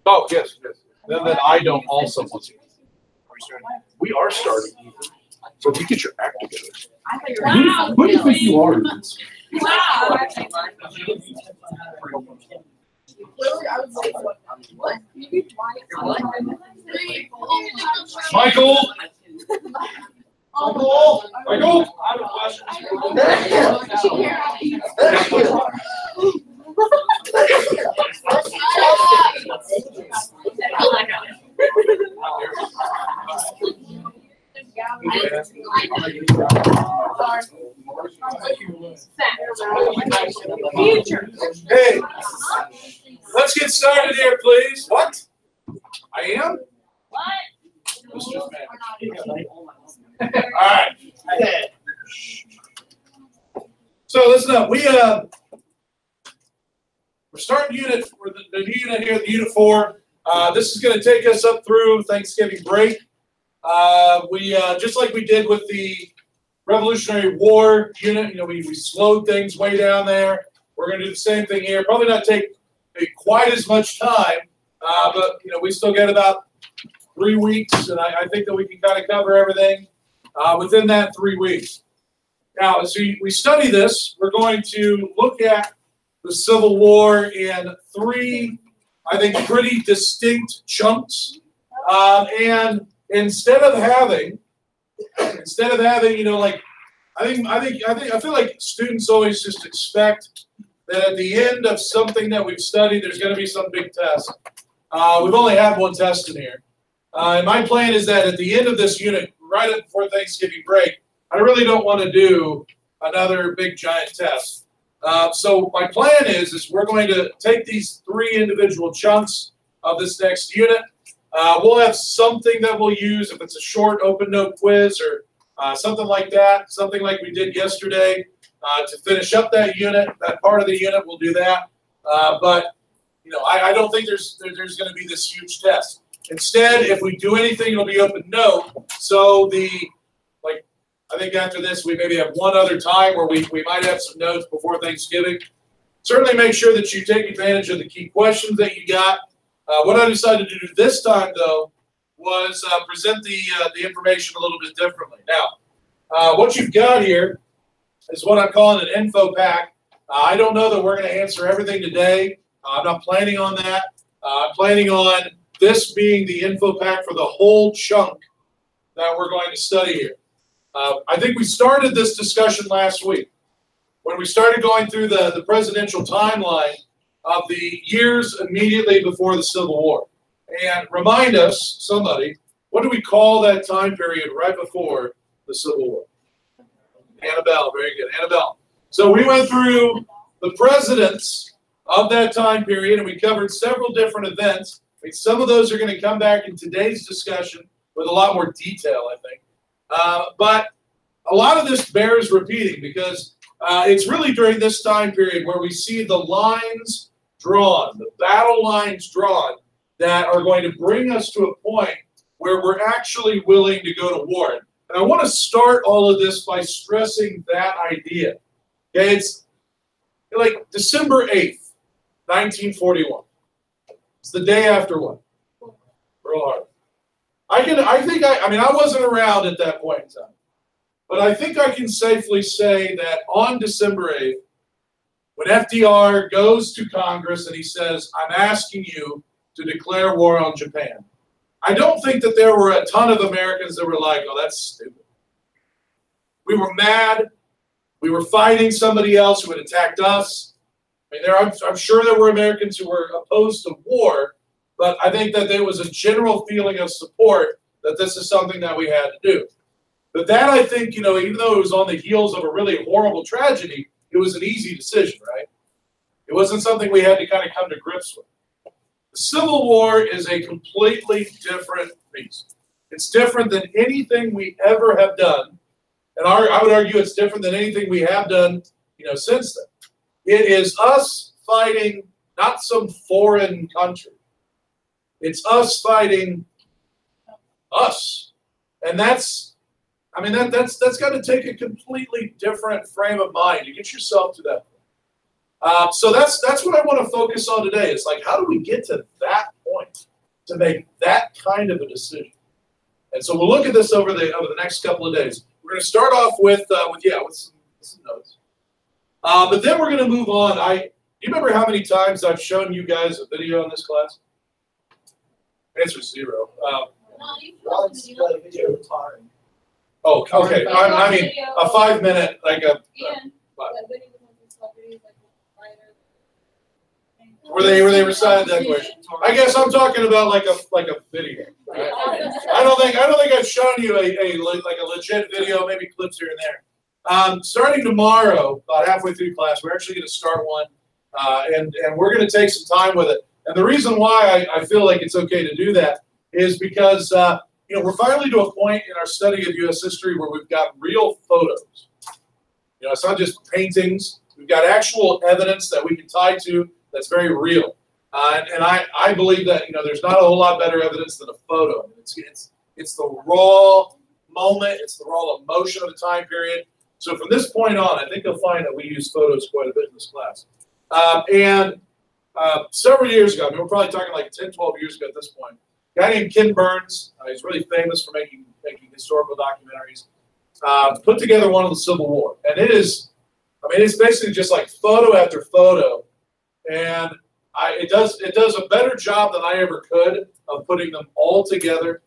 Oh, yes, yes. Then that I don't also want to. We are starting. So if you get your act together. Wow. Who do you think you are? Wow. Michael! Michael! I have a question. Hey, let's get started here, please. What? I am? What? All right. So listen up. We're starting unit. We're the new unit here, the unit 4. This is going to take us up through Thanksgiving break. We just like we did with the Revolutionary War unit, we slowed things way down there. We're going to do the same thing here. Probably not take quite as much time, but we still get about 3 weeks, and I think that we can kind of cover everything within that 3 weeks. Now, as we study this, we're going to look at the Civil War in 3, I think, pretty distinct chunks, and instead of having, like, I feel like students always just expect that at the end of something that we've studied, there's going to be some big test. We've only had one test in here. And my plan is that at the end of this unit, right before Thanksgiving break, I really don't want to do another big giant test. So my plan is we're going to take these 3 individual chunks of this next unit. We'll have something that we'll use if it's a short open note quiz or something like that, something like we did yesterday to finish up that unit, that part of the unit. We'll do that. But I don't think there's going to be this huge test. Instead, if we do anything, it'll be open note. So I think after this, we maybe have one other time where we might have some notes before Thanksgiving. Certainly make sure that you take advantage of the key questions that you got. What I decided to do this time, though, was present the information a little bit differently. Now, what you've got here is what I'm calling an info pack. I don't know that we're going to answer everything today. I'm not planning on that. I'm planning on this being the info pack for the whole chunk that we're going to study here. I think we started this discussion last week when we started going through the presidential timeline of the years immediately before the Civil War. And remind us, somebody, what do we call that time period right before the Civil War? Annabelle, very good, Annabelle. So we went through the presidents of that time period, and we covered several different events. I mean, some of those are going to come back in today's discussion with a lot more detail, I think. But a lot of this bears repeating because it's really during this time period where we see the lines drawn, the battle lines drawn, that are going to bring us to a point where we're actually willing to go to war. And I want to start all of this by stressing that idea. Okay, it's like December 8th, 1941. It's the day after what? Pearl Harbor. I wasn't around at that point in time. But I think I can safely say that on December 8th, when FDR goes to Congress and he says, I'm asking you to declare war on Japan, I don't think that there were a ton of Americans that were like, oh, that's stupid. We were mad. We were fighting somebody else who had attacked us. I mean, I'm sure there were Americans who were opposed to war, but I think that there was a general feeling of support that this is something that we had to do. But that, I think, even though it was on the heels of a really horrible tragedy, it was an easy decision, right? It wasn't something we had to kind of come to grips with. The Civil War is a completely different beast. It's different than anything we ever have done. And I would argue it's different than anything we have done, since then. It is us fighting not some foreign country. It's us fighting us. And that's got to take a completely different frame of mind to get yourself to that point. So that's what I want to focus on today. It's like, how do we get to that point to make that kind of a decision? And so we'll look at this over the next couple of days. We're going to start off with some notes. But then we're going to move on. You remember how many times I've shown you guys a video in this class? Answer 0. Oh, okay. I mean, a 5-minute, like a. Where they recited that question. I guess I'm talking about like a video. Right? I don't think I've shown you a legit video, maybe clips here and there. Starting tomorrow, about halfway through class, we're actually going to start one, and we're going to take some time with it. And the reason why I feel like it's okay to do that is because we're finally to a point in our study of U.S. history where we've got real photos. It's not just paintings. We've got actual evidence that we can tie to that's very real. And I believe that there's not a whole lot better evidence than a photo. It's the raw moment. It's the raw emotion of the time period. So from this point on, I think you'll find that we use photos quite a bit in this class. Several years ago, we're probably talking like 10, 12 years ago at this point, a guy named Ken Burns, he's really famous for making historical documentaries, put together one of the Civil War. And it's basically just like photo after photo. And it does a better job than I ever could of putting them all together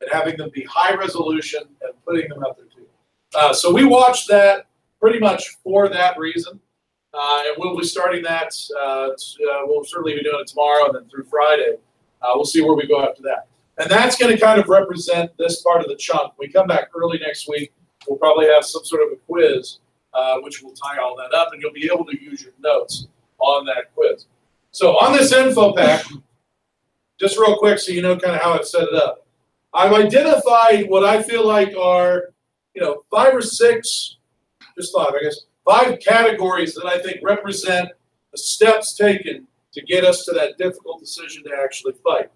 and having them be high resolution and putting them out there too. So we watched that pretty much for that reason. And we'll be starting that. We'll certainly be doing it tomorrow and then through Friday. We'll see where we go after that. And that's going to kind of represent this part of the chunk. When we come back early next week, we'll probably have some sort of a quiz, which will tie all that up, and you'll be able to use your notes on that quiz. So on this info pack, just real quick so you know kind of how I've set it up, I've identified what I feel like are, 5 or 6, just 5, I guess, 5 categories that I think represent the steps taken to get us to that difficult decision to actually fight.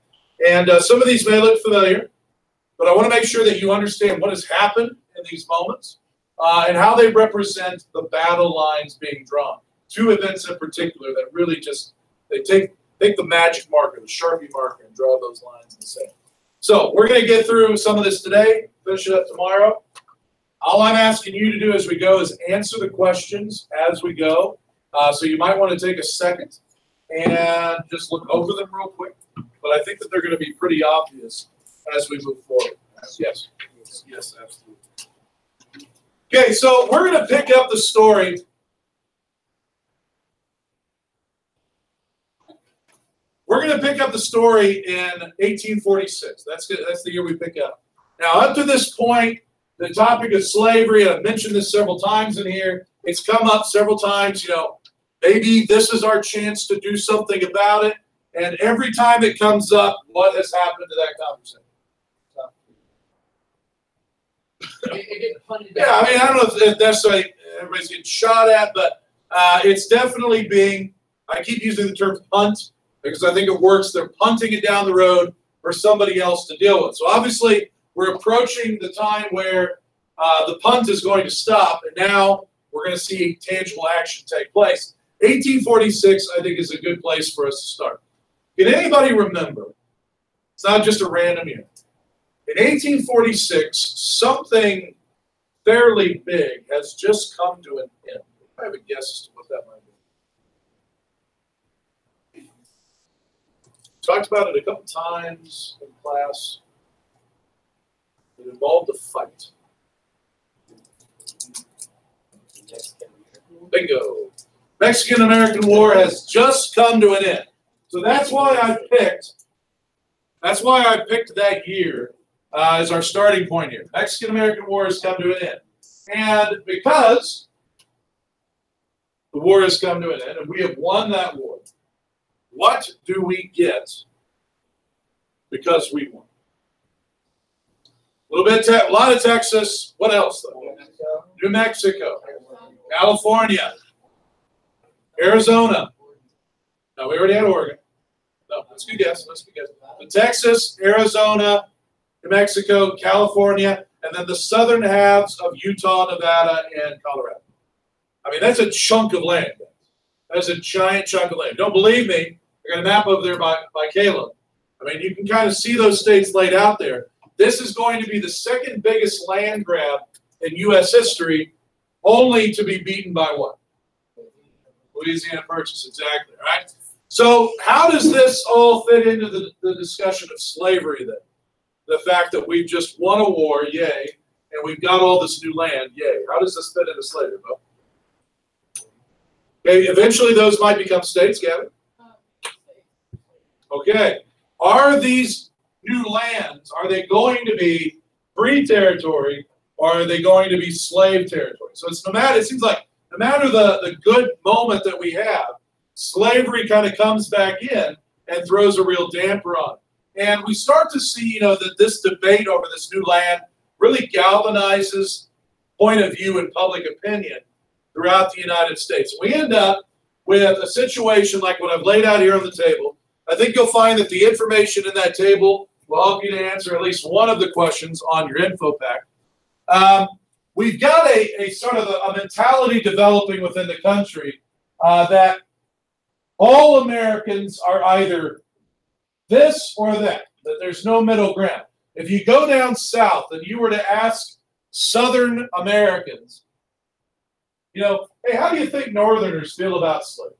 And some of these may look familiar, but I want to make sure that you understand what has happened in these moments and how they represent the battle lines being drawn. 2 events in particular that really they take the magic marker, the Sharpie marker, and draw those lines in the sand. So we're going to get through some of this today, finish it up tomorrow. All I'm asking you to do as we go is answer the questions as we go. So you might want to take a second and just look over them real quick. But I think that they're going to be pretty obvious as we move forward. Yes. Yes, absolutely. Okay, so we're going to pick up the story. We're going to pick up the story in 1846. That's the year we pick up. Now, up to this point, the topic of slavery, I've mentioned this several times in here. It's come up several times, maybe this is our chance to do something about it. And every time it comes up, what has happened to that conversation? Yeah, I don't know if necessarily everybody's getting shot at, but it's definitely being, I keep using the term punt because I think it works. They're punting it down the road for somebody else to deal with. So obviously, we're approaching the time where the punt is going to stop, and now we're going to see tangible action take place. 1846, I think, is a good place for us to start. Can anybody remember? It's not just a random year. In 1846, something fairly big has just come to an end. I have a guess as to what that might be. Talked about it a couple times in class. It involved a fight. Bingo. Mexican-American War has just come to an end. So that's why I picked that year as our starting point here. Mexican-American War has come to an end. And because the war has come to an end and we have won that war, what do we get because we won? A lot of Texas. What else, though? New Mexico. California. Arizona. No, we already had Oregon. No, that's a good guess. That's a good guess. But Texas, Arizona, New Mexico, California, and then the southern halves of Utah, Nevada, and Colorado. I mean, that's a chunk of land. That's a giant chunk of land. Don't believe me? I got a map over there by Caleb. I mean, you can kind of see those states laid out there. This is going to be the second biggest land grab in U.S. history, only to be beaten by what? Louisiana Purchase, exactly, right? So how does this all fit into the discussion of slavery then? The fact that we've just won a war, yay, and we've got all this new land, yay. How does this fit into slavery, Bo? Okay, eventually those might become states, Gavin. Okay, are these new lands, are they going to be free territory or are they going to be slave territory? So it's no matter, it seems like no matter the good moment that we have, slavery kind of comes back in and throws a real damper on it. And we start to see, you know, that this debate over this new land really galvanizes point of view and public opinion throughout the United States. We end up with a situation like what I've laid out here on the table. I think you'll find that the information in that table will help you to answer at least one of the questions on your info pack. We've got a sort of a mentality developing within the country that all Americans are either this or that there's no middle ground. If you go down south and you were to ask Southern Americans, you know, hey, how do you think Northerners feel about slavery?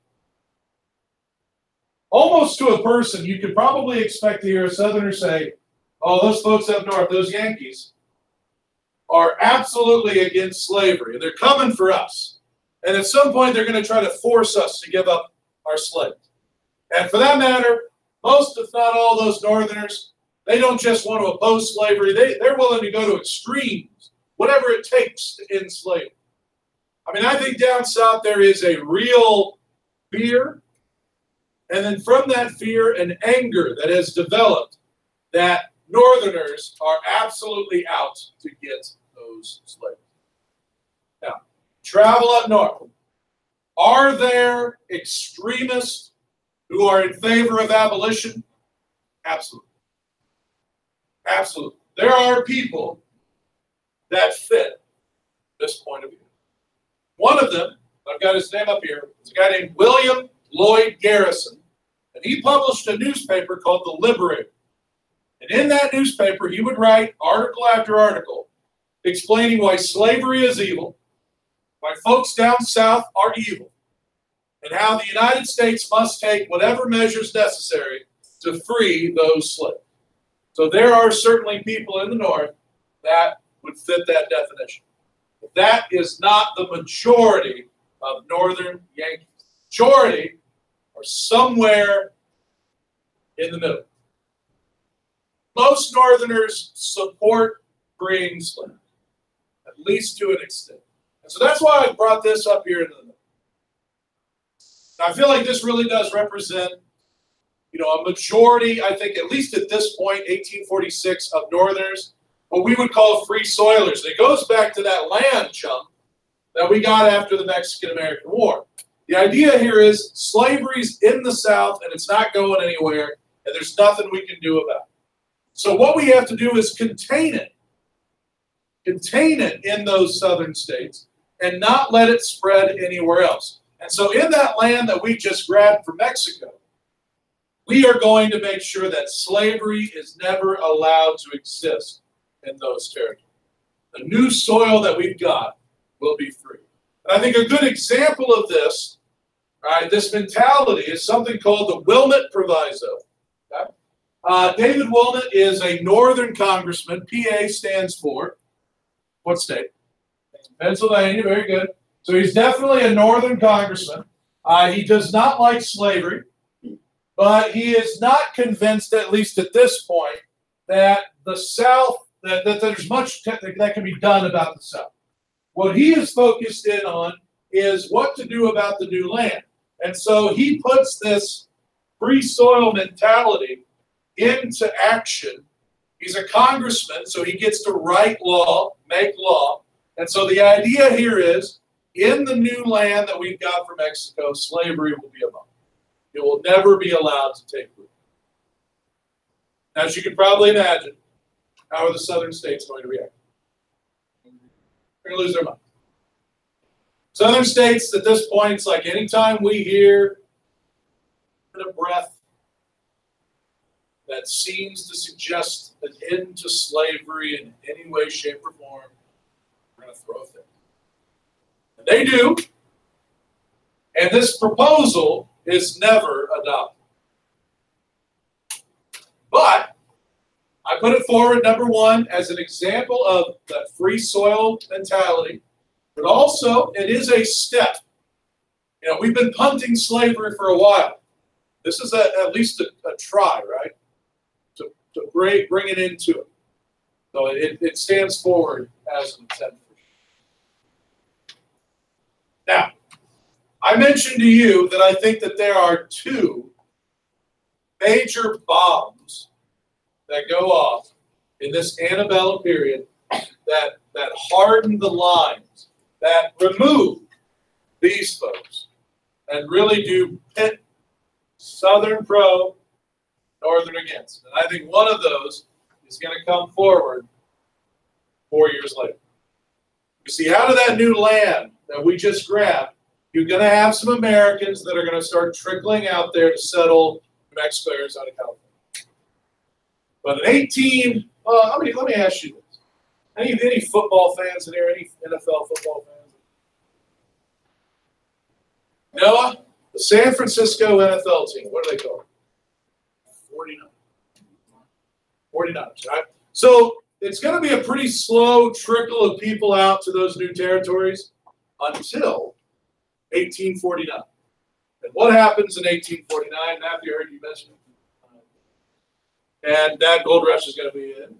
Almost to a person, you could probably expect to hear a Southerner say, oh, those folks up north, those Yankees, are absolutely against slavery, and they're coming for us. And at some point, they're going to try to force us to give up our slaves. And for that matter, most, if not all, those Northerners, they don't just want to oppose slavery. They're willing to go to extremes, whatever it takes to end slavery. I mean, I think down south there is a real fear, and then from that fear, an anger that has developed that Northerners are absolutely out to get those slaves. Now, travel up north. Are there extremists who are in favor of abolition? Absolutely. Absolutely. There are people that fit this point of view. One of them, I've got his name up here, is a guy named William Lloyd Garrison, and he published a newspaper called The Liberator. And in that newspaper, he would write article after article explaining why slavery is evil, why folks down south are evil, and how the United States must take whatever measures necessary to free those slaves. So there are certainly people in the North that would fit that definition. But that is not the majority of Northern Yankees. Majority are somewhere in the middle. Most Northerners support freeing slaves, at least to an extent. And so that's why I brought this up here in the middle. Now, I feel like this really does represent, you know, a majority, I think, at least at this point, 1846, of Northerners, what we would call free soilers. It goes back to that land chunk that we got after the Mexican-American War. The idea here is slavery's in the South, and it's not going anywhere, and there's nothing we can do about it. So what we have to do is contain it in those southern states, and not let it spread anywhere else. And so in that land that we just grabbed from Mexico, we are going to make sure that slavery is never allowed to exist in those territories. The new soil that we've got will be free. And I think a good example of this, right, this mentality is something called the Wilmot Proviso. Okay? David Wilmot is a Northern congressman. PA stands for what state? Pennsylvania, very good. So he's definitely a Northern congressman. He does not like slavery, but he is not convinced, at least at this point, that the South, that there's much that can be done about the South. What he is focused in on is what to do about the new land. And so he puts this free soil mentality into action. He's a congressman, so he gets to write law, make law. And so the idea here is in the new land that we've got from Mexico, slavery will be abolished. It will never be allowed to take root. As you can probably imagine, how are the southern states going to react? They're going to lose their mind. Southern states at this point, it's like anytime we hear a breath that seems to suggest an end to slavery in any way, shape, or form, we're going to throw a fit. And they do. And this proposal is never adopted. But I put it forward, number one, as an example of that free soil mentality, but also it is a step. You know, we've been punting slavery for a while. This is at least a try, right? To bring it into it. So it stands forward as an attempt. Now, I mentioned to you that I think that there are two major bombs that go off in this antebellum period that harden the lines, that remove these folks, and really do pit Southern pro, Northern against. And I think one of those is going to come forward 4 years later. You see, out of that new land that we just grabbed, you're going to have some Americans that are going to start trickling out there to settle New Mexico, Arizona, California. But in let me ask you this. Any football fans in here? Any NFL football fans? Noah, the San Francisco NFL team, what do they call it? 49ers, right? So it's going to be a pretty slow trickle of people out to those new territories until 1849. And what happens in 1849? Matthew, I heard you mention it. And that gold rush is going to be in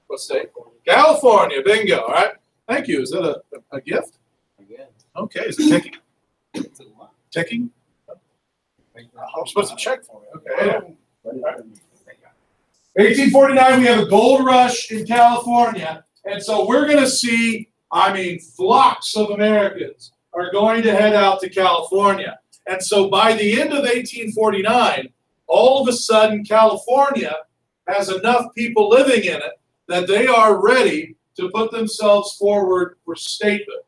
what state? California. Bingo. All right. Thank you. Is that a gift? Again. Okay. Is it ticking? Ticking? I'm supposed to check for me. Okay. 1849, we have a gold rush in California. And so we're going to see, flocks of Americans are going to head out to California. And so by the end of 1849, all of a sudden, California has enough people living in it that they are ready to put themselves forward for statehood.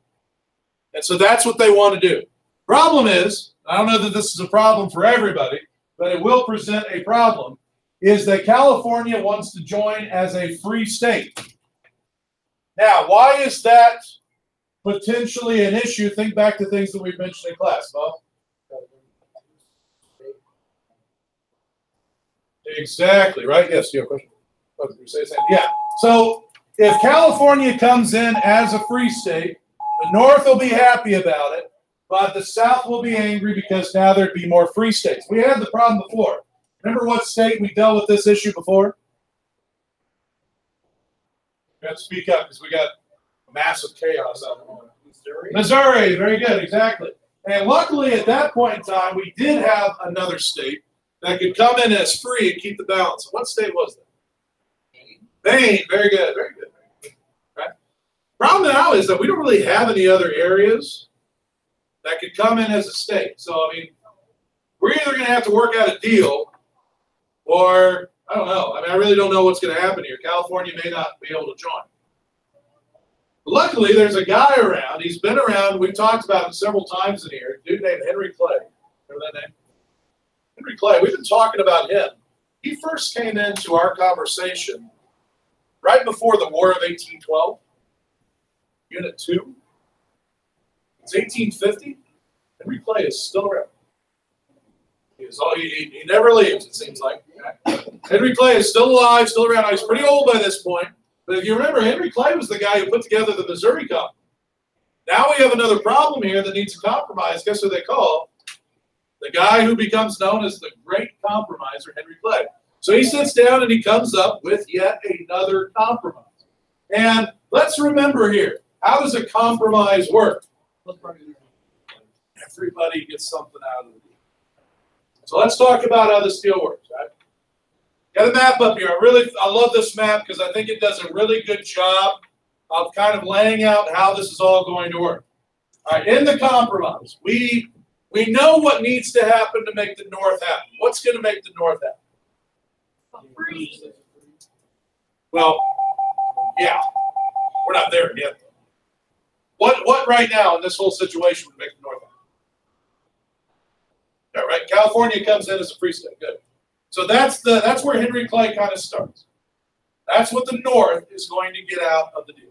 And so that's what they want to do. Problem is, I don't know that this is a problem for everybody, but it will present a problem, is that California wants to join as a free state. Now, why is that potentially an issue? Think back to things that we've mentioned in class, Bob. Exactly, right? Yes, you have a question? Oh, you say something? Yeah. So if California comes in as a free state, the North will be happy about it, but the South will be angry because now there'd be more free states. We had the problem before. Remember what state we dealt with this issue before? You have to speak up because we got massive chaos out there. Missouri, very good, exactly. And luckily at that point in time, we did have another state that could come in as free and keep the balance. What state was that? Maine. Very good. Very good. Right? Problem now is that we don't really have any other areas that could come in as a state. So, we're either going to have to work out a deal or, I don't know. I really don't know what's going to happen here. California may not be able to join. But luckily, there's a guy around. He's been around. We've talked about him several times in here. A dude named Henry Clay. Remember that name? Henry Clay, we've been talking about him. He first came into our conversation right before the War of 1812, Unit 2. It's 1850. Henry Clay is still around. He never leaves, it seems like. Henry Clay is still alive, still around. He's pretty old by this point. But if you remember, Henry Clay was the guy who put together the Missouri Compromise. Now we have another problem here that needs a compromise. Guess who they call? The guy who becomes known as the Great Compromiser, Henry Clay. So he sits down and he comes up with yet another compromise. And let's remember here, how does a compromise work? Everybody gets something out of it. So let's talk about how this deal works. Right? Got a map up here. I love this map because I think it does a really good job of kind of laying out how this is all going to work. All right, in the compromise, we know what needs to happen to make the North happen. What's going to make the North happen? Free. Well, yeah, we're not there yet. What right now in this whole situation would make the North happen? All right, California comes in as a free state. Good. So that's where Henry Clay kind of starts. That's what the North is going to get out of the deal.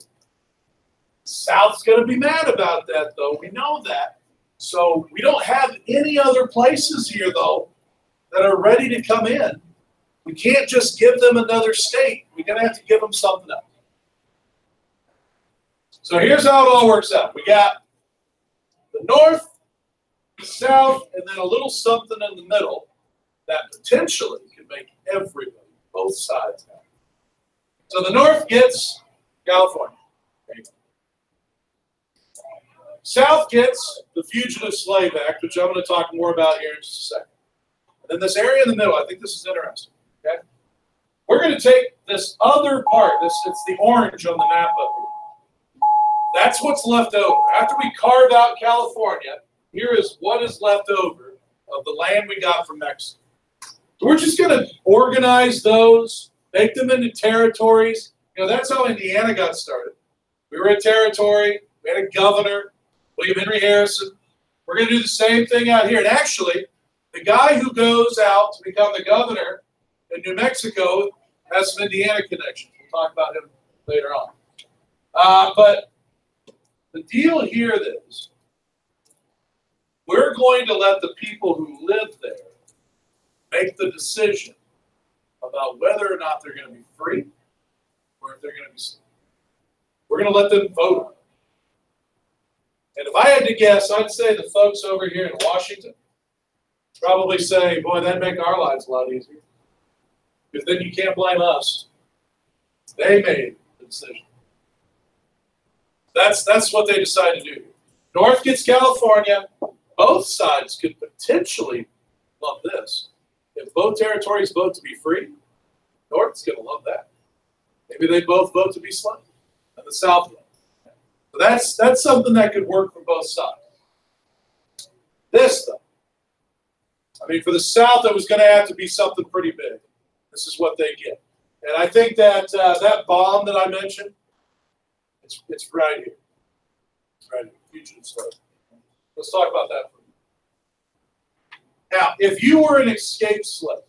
South's going to be mad about that, though. We know that. So we don't have any other places here, though, that are ready to come in. We can't just give them another state. We're going to have to give them something else. So here's how it all works out. We got the North, the South, and then a little something in the middle that potentially could make everybody, both sides, happy. So the North gets California. South gets the Fugitive Slave Act, which I'm going to talk more about here in just a second. And then this area in the middle, I think this is interesting. Okay, we're going to take this other part. It's the orange on the map up here. That's what's left over. After we carve out California, here is what is left over of the land we got from Mexico. So we're just going to organize those, make them into territories. You know, that's how Indiana got started. We were a territory. We had a governor, William Henry Harrison. We're going to do the same thing out here. And actually, the guy who goes out to become the governor in New Mexico has some Indiana connections. We'll talk about him later on. But the deal here is we're going to let the people who live there make the decision about whether or not they're going to be free or if they're going to be slaves. We're going to let them vote on it. And if I had to guess, I'd say the folks over here in Washington probably say, boy, that'd make our lives a lot easier. Because then you can't blame us. They made the decision. That's what they decided to do. North gets California. Both sides could potentially love this. If both territories vote to be free, North's going to love that. Maybe they both vote to be slaves, and the South will. So that's something that could work for both sides. This, though, I mean, for the South, it was going to have to be something pretty big. This is what they get. And I think that that bomb that I mentioned, it's right here. It's right here, fugitive slave. Let's talk about that for a minute. Now, if you were an escaped slave,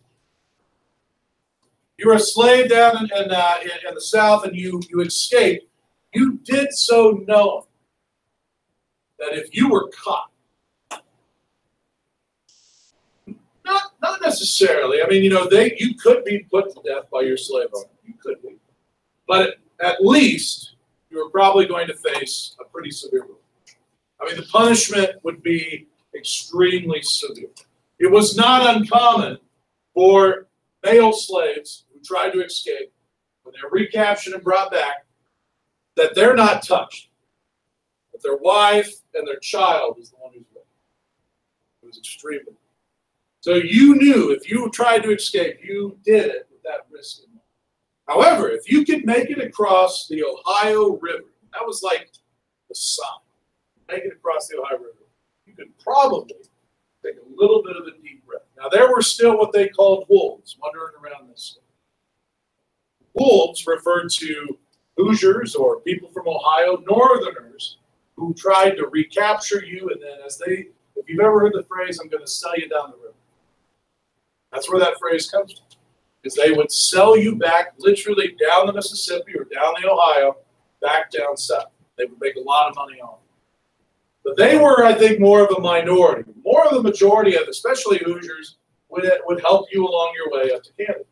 you were a slave down in the South and you escaped, you did so knowing that if you were caught, not necessarily. I mean, you know, you could be put to death by your slave owner. You could be. But at least you were probably going to face a pretty severe rule. I mean, the punishment would be extremely severe. It was not uncommon for male slaves who tried to escape, when they're recaptured and brought back, that they're not touched. That their wife and their child is the one who's with. It was extremely. So you knew if you tried to escape, you did it with that risk in mind. However, if you could make it across the Ohio River, that was like the sign. Make it across the Ohio River, you could probably take a little bit of a deep breath. Now, there were still what they called wolves wandering around this state. Wolves referred to Hoosiers or people from Ohio, Northerners, who tried to recapture you, and then if you've ever heard the phrase, I'm going to sell you down the river. That's where that phrase comes from. Because they would sell you back literally down the Mississippi or down the Ohio, back down south. They would make a lot of money on it. But they were, I think, more of a minority. More of the majority of, especially Hoosiers, would help you along your way up to Canada.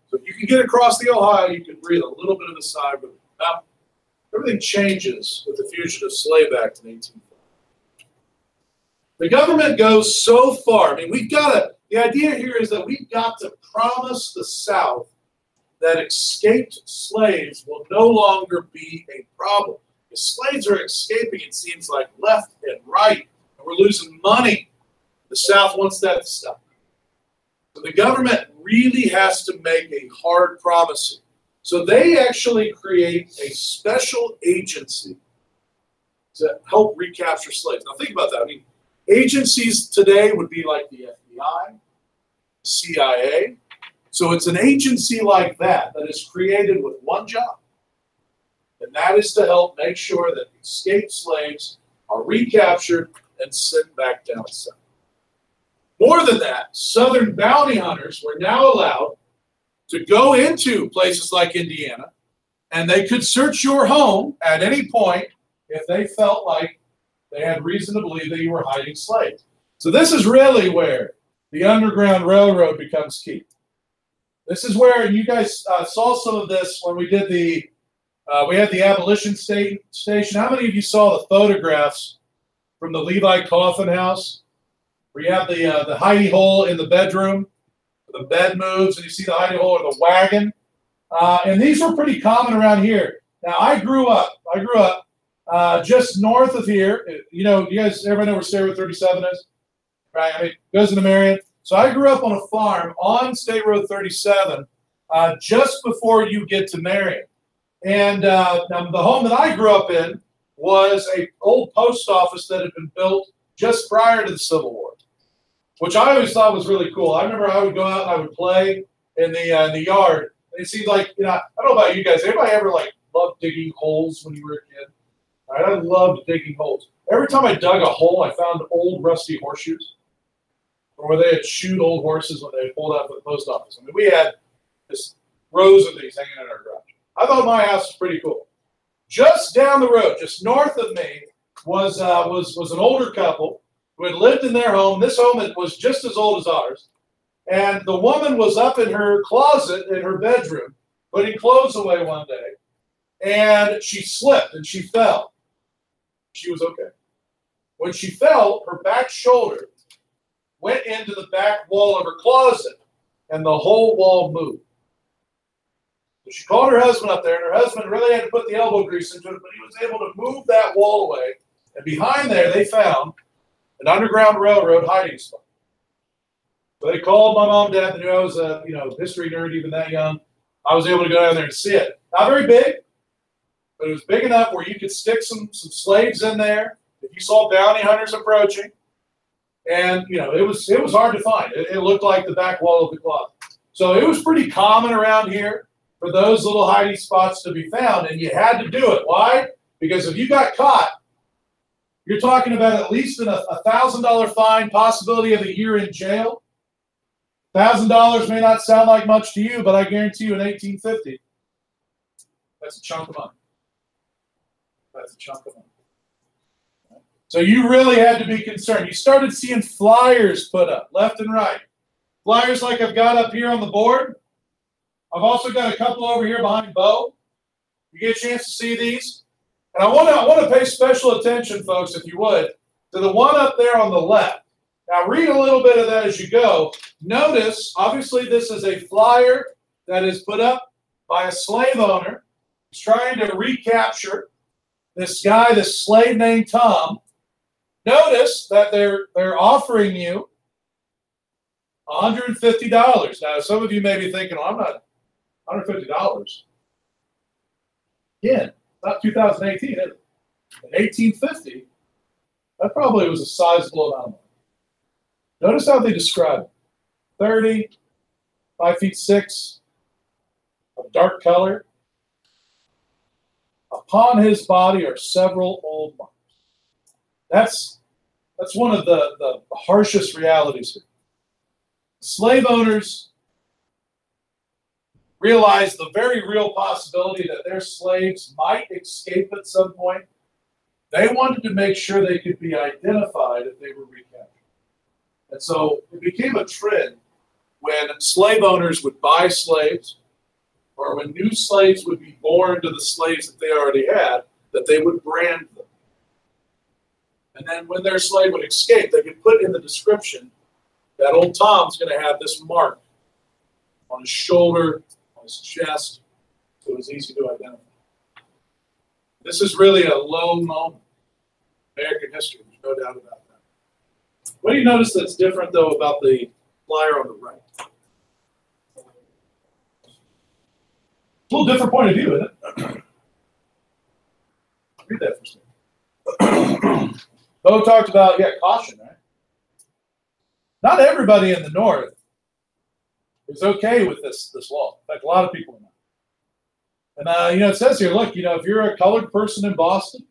So if you could get across the Ohio, you could breathe a little bit of a sigh of relief. Now, everything changes with the Fugitive Slave Act in 1840. The government goes so far. I mean, the idea here is that we've got to promise the South that escaped slaves will no longer be a problem. If slaves are escaping, it seems like left and right, and we're losing money. The South wants that to stop. So the government really has to make a hard promise. So they actually create a special agency to help recapture slaves. Now think about that. I mean, agencies today would be like the FBI, CIA. So it's an agency like that that is created with one job, and that is to help make sure that escaped slaves are recaptured and sent back down south. More than that, Southern bounty hunters were now allowed to go into places like Indiana, and they could search your home at any point if they felt like they had reason to believe that you were hiding slaves. So this is really where the Underground Railroad becomes key. This is where, and you guys saw some of this when we did we had the abolition station. How many of you saw the photographs from the Levi Coffin House, where you have the hidey hole in the bedroom, the bed moves, and you see the hidey hole or the wagon? And these were pretty common around here. Now, I grew up just north of here. You know, you guys, everybody know where State Road 37 is? Right, I mean, it goes into Marion. So I grew up on a farm on State Road 37 just before you get to Marion. And the home that I grew up in was an old post office that had been built just prior to the Civil War, which I always thought was really cool. I remember I would go out and I would play in the yard. It seemed like, you know, I don't know about you guys. Anybody ever like loved digging holes when you were a kid? All right, I loved digging holes. Every time I dug a hole, I found old rusty horseshoes, or where they had shoed old horses when they pulled out for the post office. I mean, we had just rows of these hanging in our garage. I thought my house was pretty cool. Just down the road, just north of me, was an older couple who had lived in their home. This home was just as old as ours. And the woman was up in her closet in her bedroom, putting clothes away one day. And she slipped and she fell. She was okay. When she fell, her back shoulder went into the back wall of her closet, and the whole wall moved. So she called her husband up there, and her husband really had to put the elbow grease into it, but he was able to move that wall away. And behind there, they found an Underground Railroad hiding spot. So they called my mom and dad. They knew I was a history nerd, even that young. I was able to go down there and see it. Not very big, but it was big enough where you could stick some slaves in there if you saw bounty hunters approaching. And you know, it was hard to find. It looked like the back wall of the closet. So it was pretty common around here for those little hiding spots to be found, and you had to do it. Why? Because if you got caught, you're talking about at least a $1,000 fine, possibility of a year in jail. $1,000 may not sound like much to you, but I guarantee you in 1850, that's a chunk of money. That's a chunk of money. So you really had to be concerned. You started seeing flyers put up left and right. Flyers like I've got up here on the board. I've also got a couple over here behind Bo. You get a chance to see these. And I want to pay special attention, folks, if you would, to the one up there on the left. Now read a little bit of that as you go. Notice, obviously, this is a flyer that is put up by a slave owner. He's trying to recapture this guy, this slave named Tom. Notice that they're offering you $150. Now, some of you may be thinking, well, I'm not $150. Again, not 2018, is it? In 1850, that probably was a sizable amount of money. Notice how they describe it. 30, 5'6", of dark color. Upon his body are several old marks. That's one of the harshest realities here. Slave owners realized the very real possibility that their slaves might escape at some point. They wanted to make sure they could be identified if they were recaptured. And so it became a trend when slave owners would buy slaves, or when new slaves would be born to the slaves that they already had, that they would brand them. And then when their slave would escape, they could put in the description that old Tom's going to have this mark on his shoulder, on his chest, so it was easy to identify. This is really a low moment in American history. There's no doubt about that. What do you notice that's different, though, about the flyer on the right? It's a little different point of view, isn't it? Read that for a second. Bo talked about, caution, right? Not everybody in the North is okay with this law. In fact, a lot of people are not. And, it says here, look, if you're a colored person in Boston,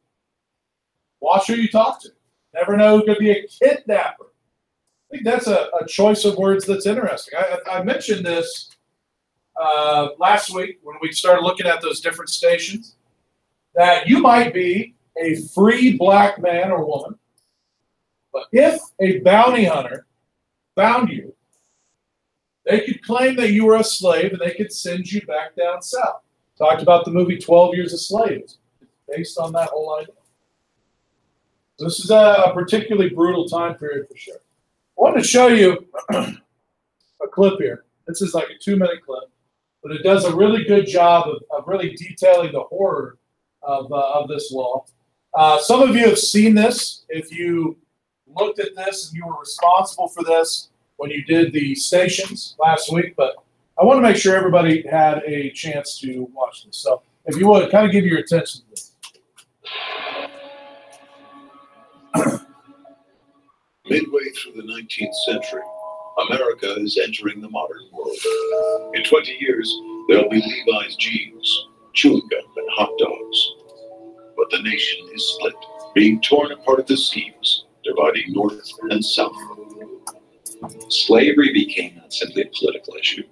watch who you talk to. Never know who could be a kidnapper. I think that's a choice of words that's interesting. I mentioned this last week when we started looking at those different stations, that you might be a free black man or woman, but if a bounty hunter found you, they could claim that you were a slave and they could send you back down south. Talked about the movie 12 Years a Slave. It's based on that whole idea. This is a particularly brutal time period for sure. I wanted to show you a clip here. This is like a 2-minute clip, but it does a really good job of really detailing the horror of this law. Some of you have seen this if you looked at this and you were responsible for this when you did the stations last week, but I want to make sure everybody had a chance to watch this. So if you would, kind of give your attention to this. Midway through the 19th century, America is entering the modern world. In 20 years, there'll be Levi's jeans, chewing gum, and hot dogs. But the nation is split, being torn apart at the seams, dividing North and South. Slavery became not simply a political issue,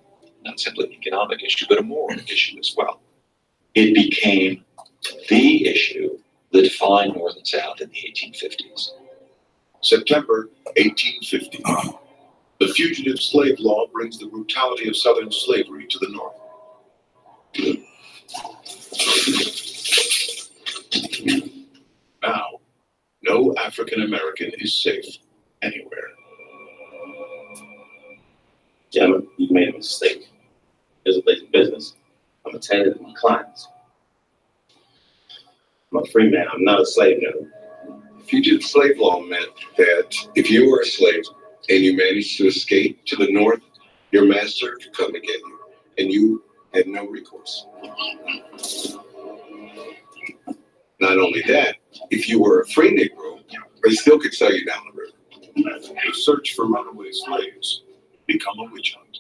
not simply an economic issue, but a moral issue as well. It became the issue that defined North and South in the 1850s. September 1850. The Fugitive Slave Law brings the brutality of Southern slavery to the North. Now, no African American is safe anywhere. Gentlemen, you've made a mistake. Here's a place of business. I'm a tenant of my clients. I'm a free man. I'm not a slave now. Fugitive slave law meant that if you were a slave and you managed to escape to the North, your master could come and get you, and you had no recourse. Not only that, if you were a free Negro, they still could sell you down the river. The search for runaway slaves become a witch hunt.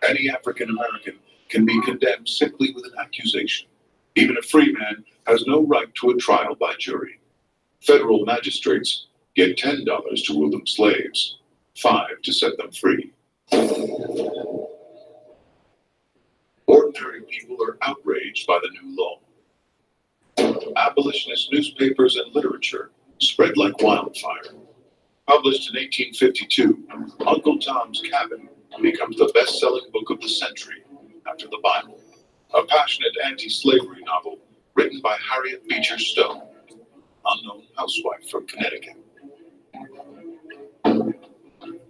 Any African American can be condemned simply with an accusation. Even a free man has no right to a trial by jury. Federal magistrates get $10 to rule them slaves, $5 to set them free. Ordinary people are outraged by the new law. Abolitionist newspapers and literature spread like wildfire. Published in 1852, Uncle Tom's Cabin becomes the best-selling book of the century after the Bible. A passionate anti-slavery novel written by Harriet Beecher Stowe, unknown housewife from Connecticut.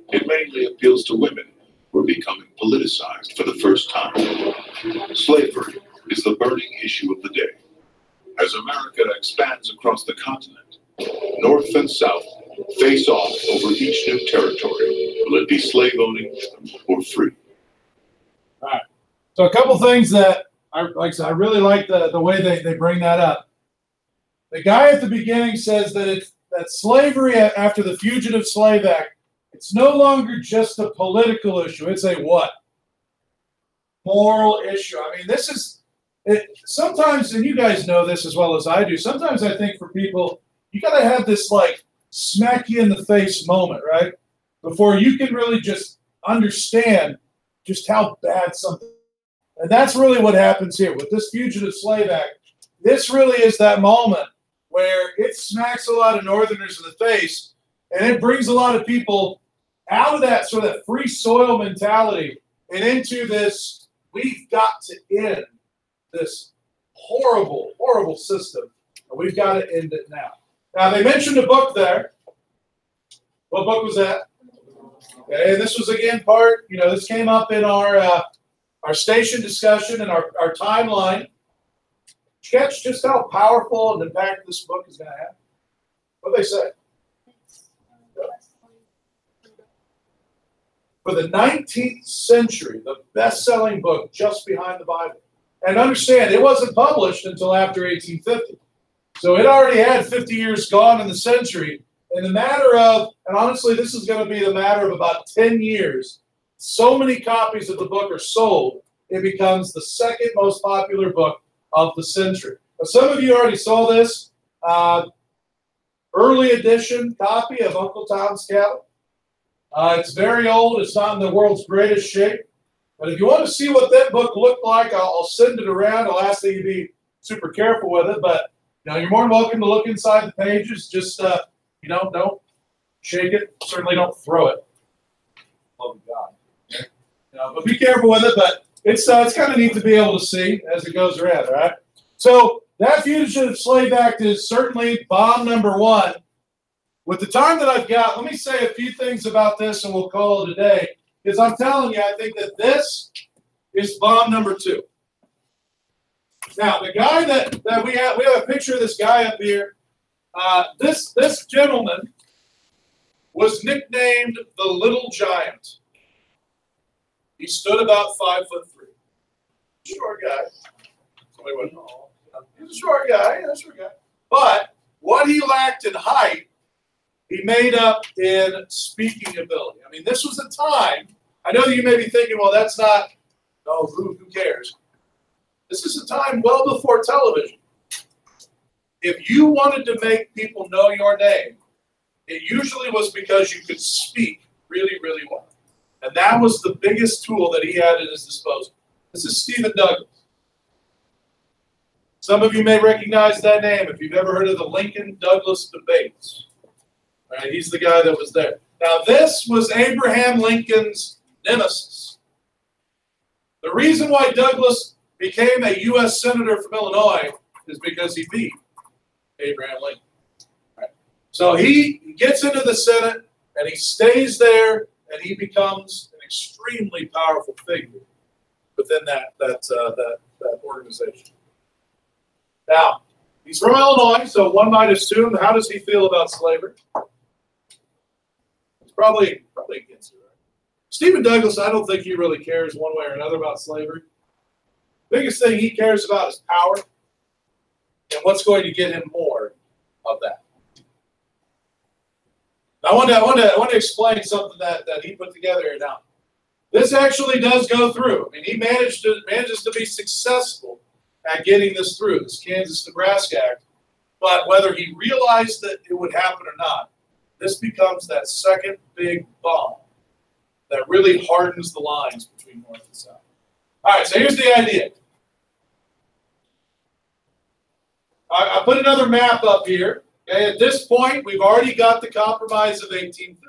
It mainly appeals to women who are becoming politicized for the first time. Slavery is the burning issue of the day. As America expands across the continent, North and South face off over each new territory. Will it be slave owning or free? All right. So a couple things that I really like the way they bring that up. The guy at the beginning says that slavery after the Fugitive Slave Act, it's no longer just a political issue. It's a what? Moral issue. I mean, this is sometimes, and you guys know this as well as I do. Sometimes I think for people, you got to have this like smack you in the face moment, right? Before you can really just understand just how bad something. And that's really what happens here with this Fugitive Slave Act. This really is that moment where it smacks a lot of Northerners in the face, and it brings a lot of people out of that sort of free soil mentality and into this, we've got to end this horrible, horrible system, and we've got to end it now. Now, they mentioned a book there. What book was that? Okay, and this was, again, part, this came up in our station discussion and our timeline. Catch just how powerful an impact this book is going to have. What they say? For the 19th century, the best-selling book just behind the Bible. And understand, it wasn't published until after 1850. So it already had 50 years gone in the century. In the matter of, and honestly, this is going to be the matter of about 10 years, so many copies of the book are sold, it becomes the second most popular book of the century. Now, some of you already saw this early edition copy of Uncle Tom's Cabin. It's very old. It's not in the world's greatest shape. But if you want to see what that book looked like, I'll send it around. I'll ask that you be super careful with it. But you're more than welcome to look inside the pages. Just don't shake it. Certainly don't throw it. Love God. But be careful with it. But it's kind of neat to be able to see as it goes around. All right. So that Fugitive Slave Act is certainly bomb number one. With the time that I've got, let me say a few things about this, and we'll call it a day. Because I'm telling you, I think that this is bomb number two. Now, the guy that we have a picture of this guy up here. This gentleman was nicknamed the Little Giant. He stood about 5'3". Short guy. Somebody went, oh, he's a short guy. Yeah, short guy. But what he lacked in height, he made up in speaking ability. I mean, this was a time, I know you may be thinking, well, that's not, no, who cares? This is a time well before television. If you wanted to make people know your name, it usually was because you could speak really, really well. And that was the biggest tool that he had at his disposal. This is Stephen Douglas. Some of you may recognize that name if you've ever heard of the Lincoln-Douglas debates. All right, he's the guy that was there. Now, this was Abraham Lincoln's nemesis. The reason why Douglas became a U.S. Senator from Illinois is because he beat Abraham Lincoln. All right. So he gets into the Senate, and he stays there, and he becomes an extremely powerful figure within that organization. Now, he's from Illinois, so one might assume, how does he feel about slavery? Probably against it, right? Stephen Douglas, I don't think he really cares one way or another about slavery. Biggest thing he cares about is power and what's going to get him more of that. I want to explain something that he put together here now. This actually does go through. I mean, he manages to be successful at getting this through, this Kansas-Nebraska Act. But whether he realized that it would happen or not, this becomes that second big bomb that really hardens the lines between North and South. All right, so here's the idea. I put another map up here. Okay, at this point, we've already got the Compromise of 1850.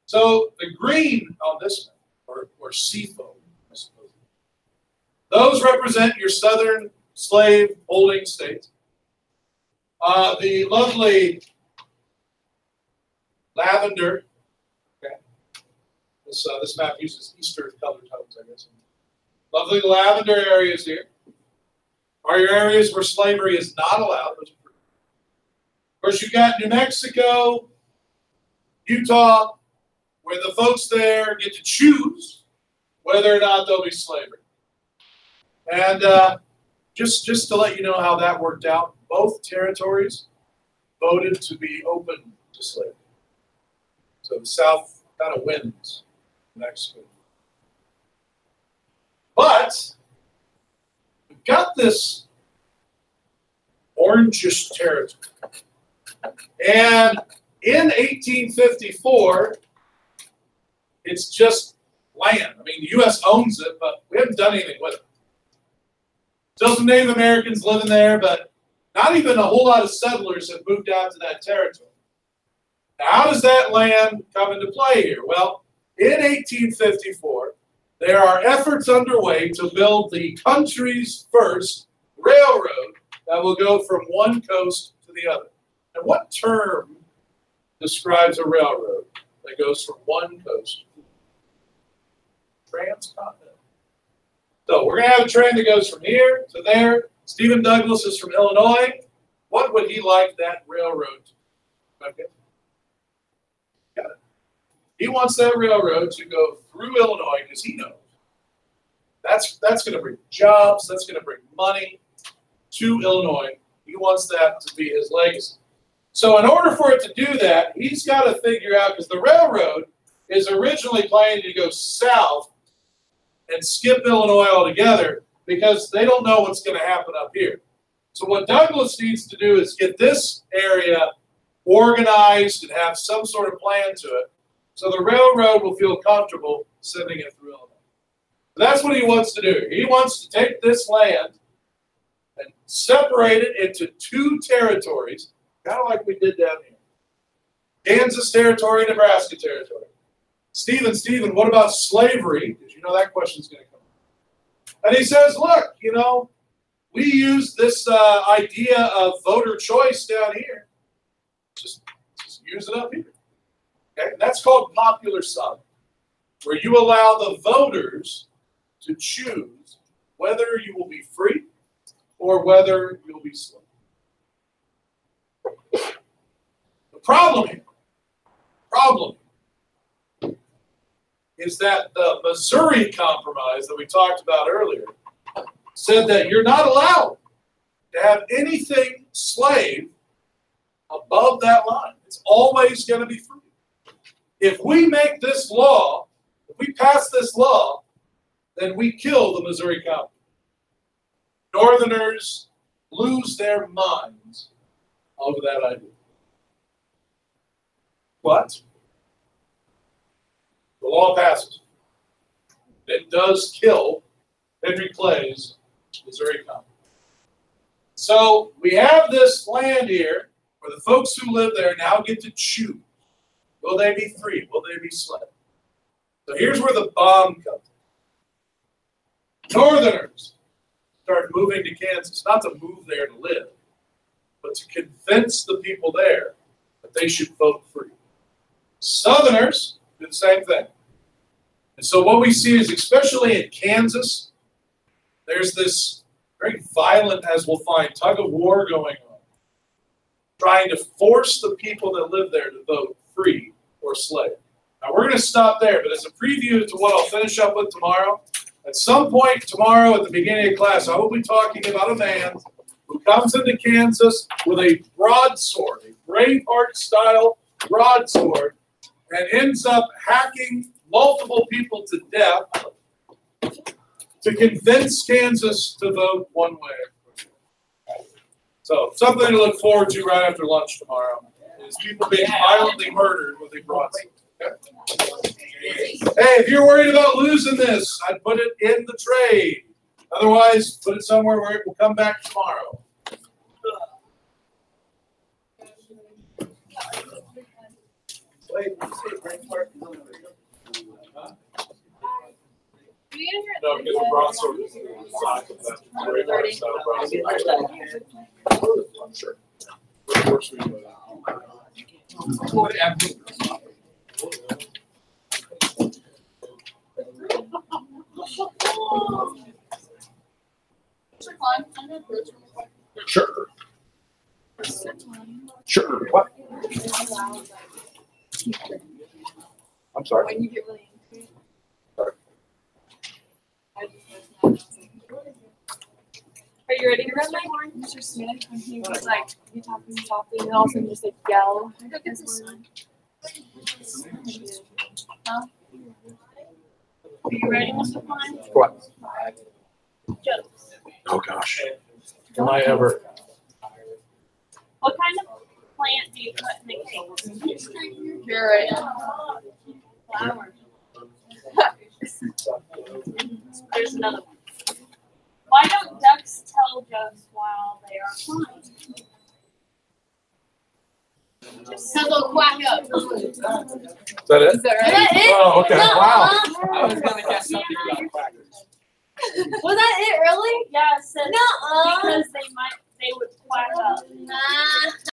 So the green on this map, or seafoam, I suppose, those represent your southern slave-holding states. The lovely lavender, okay. This map uses Eastern color tones, I guess. Lovely lavender areas here are your areas where slavery is not allowed. Of course, you've got New Mexico, Utah, where the folks there get to choose whether or not there'll be slavery. And just to let you know how that worked out, both territories voted to be open to slavery. So the South kind of wins Mexico. But we've got this orangish territory. And in 1854, it's just land. I mean, the U.S. owns it, but we haven't done anything with it. Still some Native Americans living there, but not even a whole lot of settlers have moved out to that territory. Now, how does that land come into play here? Well, in 1854, there are efforts underway to build the country's first railroad that will go from one coast to the other. And what term describes a railroad that goes from one coast to the other? Transcontinental. So we're going to have a train that goes from here to there. Stephen Douglas is from Illinois. What would he like that railroad to do? Okay. Got it. He wants that railroad to go through Illinois because he knows that's going to bring jobs, that's going to bring money to Illinois. He wants that to be his legacy. So in order for it to do that, he's got to figure out, because the railroad is originally planning to go south and skip Illinois altogether because they don't know what's going to happen up here. So what Douglas needs to do is get this area organized and have some sort of plan to it so the railroad will feel comfortable sending it through Illinois. That's what he wants to do. He wants to take this land and separate it into two territories, kind of like we did down here. Kansas Territory, Nebraska Territory. Stephen, what about slavery? Because you know that question's going to come. And he says, look, you know, we use this idea of voter choice down here. Just use it up here. Okay, that's called popular sovereignty, where you allow the voters to choose whether you will be free or whether you'll be slave. The problem is that the Missouri Compromise that we talked about earlier said that you're not allowed to have anything slave above that line. It's always going to be free. If we make this law, if we pass this law, then we kill the Missouri Compromise. Northerners lose their minds over that idea. But the law passes. It does kill Henry Clay's Missouri Compromise. So we have this land here where the folks who live there now get to choose. Will they be free? Will they be slaves? So here's where the bomb comes in. Northerners start moving to Kansas, not to move there to live, but to convince the people there that they should vote free. Southerners do the same thing. And so what we see is, especially in Kansas, there's this very violent, as we'll find, tug of war going on, trying to force the people that live there to vote free or slave. Now we're going to stop there, but as a preview to what I'll finish up with tomorrow, at some point tomorrow at the beginning of class, I will be talking about a man who comes into Kansas with a broadsword, a Braveheart-style broadsword, and ends up hacking multiple people to death to convince Kansas to vote one way. So something to look forward to right after lunch tomorrow is people being violently murdered with a broadsword. Okay? Hey, if you're worried about losing this, I'd put it in the trade. Otherwise, put it somewhere where it will come back tomorrow. No, because the broadsword is the size of that Braveheart style broadsword. I'm sure. Of course we would. Sure. Sure. What? I'm sorry. When you get really into it. Sorry. Are you ready to run my horn? Mr. Smith, when he was like, you talking softly, and all of a sudden just like yell. Look at this one. Huh? Are you ready, Mr. Klein? What? Jokes. Oh gosh. Am I ever? What kind of plant do you put in the cake? Carrot. Flower. There's another one. Why don't ducks tell jokes while they are flying? Because they'll quack up. Is that it? Is that it? Oh, okay. Wow. I was gonna guess something about crackers. Was that it, really? Yeah, it says because